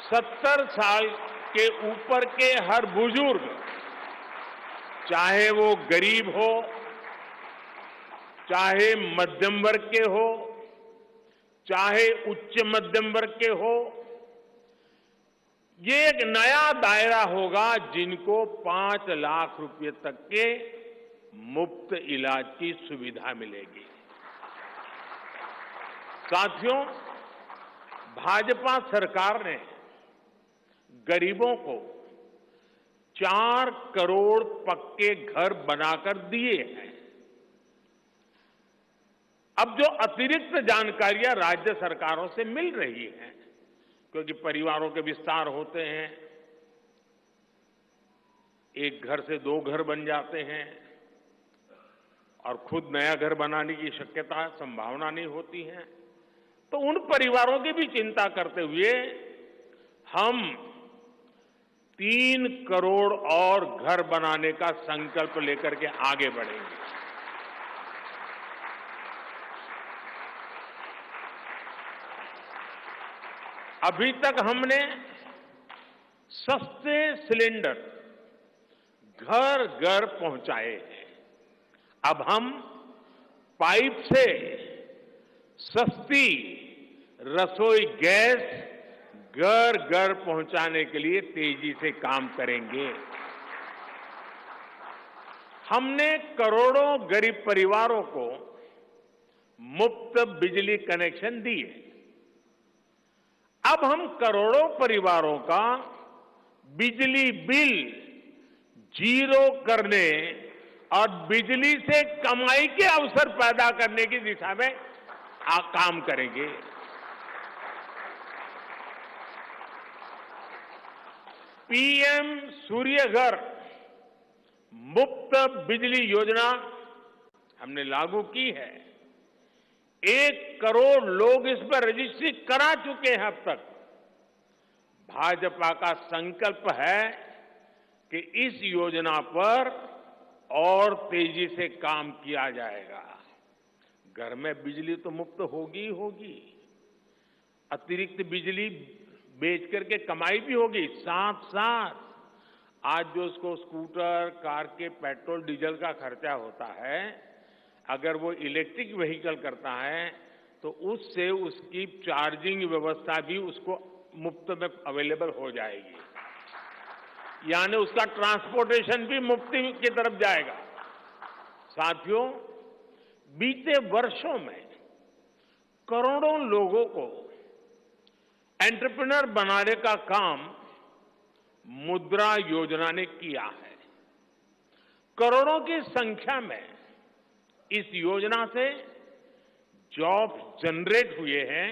70 साल के ऊपर के हर बुजुर्ग, चाहे वो गरीब हो, चाहे मध्यम वर्ग के हो, चाहे उच्च मध्यम वर्ग के हो, ये एक नया दायरा होगा जिनको 5 लाख रुपए तक के मुफ्त इलाज की सुविधा मिलेगी। साथियों, भाजपा सरकार ने गरीबों को 4 करोड़ पक्के घर बनाकर दिए हैं। अब जो अतिरिक्त जानकारियां राज्य सरकारों से मिल रही हैं, क्योंकि परिवारों के विस्तार होते हैं, एक घर से 2 घर बन जाते हैं और खुद नया घर बनाने की शक्यता, संभावना नहीं होती है, तो उन परिवारों की भी चिंता करते हुए हम 3 करोड़ और घर बनाने का संकल्प लेकर के आगे बढ़ेंगे। अभी तक हमने सस्ते सिलेंडर घर घर पहुंचाए हैं। अब हम पाइप से सस्ती रसोई गैस घर घर पहुंचाने के लिए तेजी से काम करेंगे। हमने करोड़ों गरीब परिवारों को मुफ्त बिजली कनेक्शन दिए। अब हम करोड़ों परिवारों का बिजली बिल जीरो करने और बिजली से कमाई के अवसर पैदा करने की दिशा में काम करेंगे। पीएम सूर्य घर मुफ्त बिजली योजना हमने लागू की है। 1 करोड़ लोग इस पर रजिस्ट्री करा चुके हैं अब तक। भाजपा का संकल्प है कि इस योजना पर और तेजी से काम किया जाएगा। घर में बिजली तो मुफ्त होगी ही होगी, अतिरिक्त बिजली बेच करके कमाई भी होगी। साथ साथ आज जो उसको स्कूटर, कार के पेट्रोल डीजल का खर्चा होता है, अगर वो इलेक्ट्रिक व्हीकल करता है तो उससे उसकी चार्जिंग व्यवस्था भी उसको मुफ्त में अवेलेबल हो जाएगी, यानी उसका ट्रांसपोर्टेशन भी मुफ्ती की तरफ जाएगा। साथियों, बीते वर्षों में करोड़ों लोगों को एंटरप्रेन्योर बनाने का काम मुद्रा योजना ने किया है। करोड़ों की संख्या में इस योजना से जॉब जनरेट हुए हैं।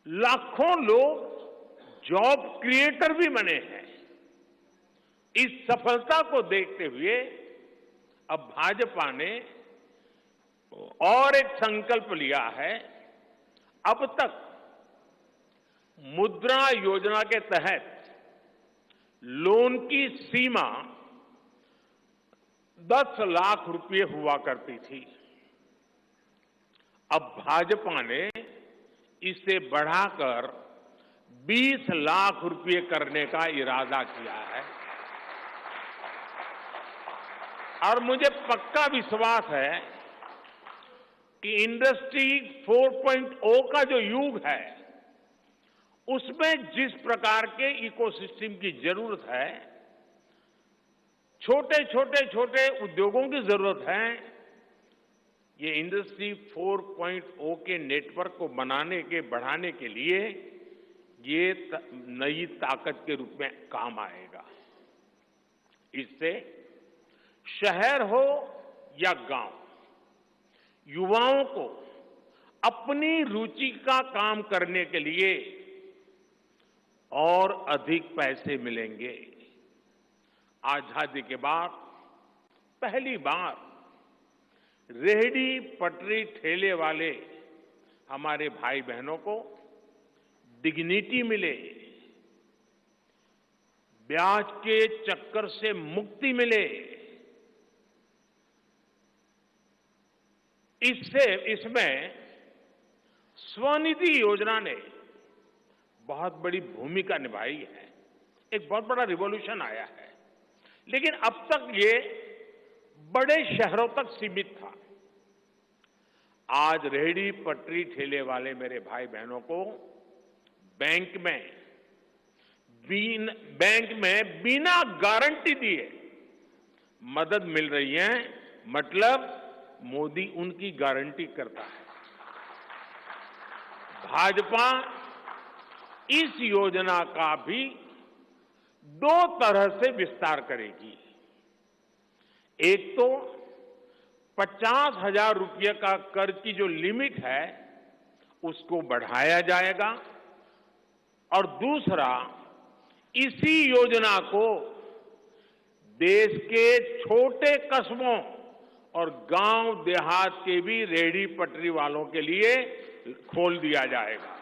लाखों लोग जॉब क्रिएटर भी बने हैं। इस सफलता को देखते हुए अब भाजपा ने और एक संकल्प लिया है। अब तक मुद्रा योजना के तहत लोन की सीमा 10 लाख रुपए हुआ करती थी। अब भाजपा ने इसे बढ़ाकर 20 लाख रुपए करने का इरादा किया है और मुझे पक्का विश्वास है कि इंडस्ट्री 4.0 का जो युग है, उसमें जिस प्रकार के इकोसिस्टम की जरूरत है, छोटे उद्योगों की जरूरत है, ये इंडस्ट्री 4.0 के नेटवर्क को बढ़ाने के लिए ये नई ताकत के रूप में काम आएगा। इससे शहर हो या गांव, युवाओं को अपनी रुचि का काम करने के लिए और अधिक पैसे मिलेंगे। आजादी के बाद पहली बार रेहड़ी पटरी ठेले वाले हमारे भाई बहनों को डिग्निटी मिले, ब्याज के चक्कर से मुक्ति मिले। इसमें स्वनिधि योजना ने बहुत बड़ी भूमिका निभाई है। एक बहुत बड़ा रिवॉल्यूशन आया है। लेकिन अब तक ये बड़े शहरों तक सीमित था। आज रेहड़ी पटरी ठेले वाले मेरे भाई बहनों को बैंक में बिना गारंटी दिए मदद मिल रही है। मतलब मोदी उनकी गारंटी करता है। भाजपा इस योजना का भी 2 तरह से विस्तार करेगी। एक तो 50,000 रुपये का कर्ज की जो लिमिट है उसको बढ़ाया जाएगा और दूसरा इसी योजना को देश के छोटे कस्बों और गांव देहात के भी रेहड़ी पटरी वालों के लिए खोल दिया जाएगा।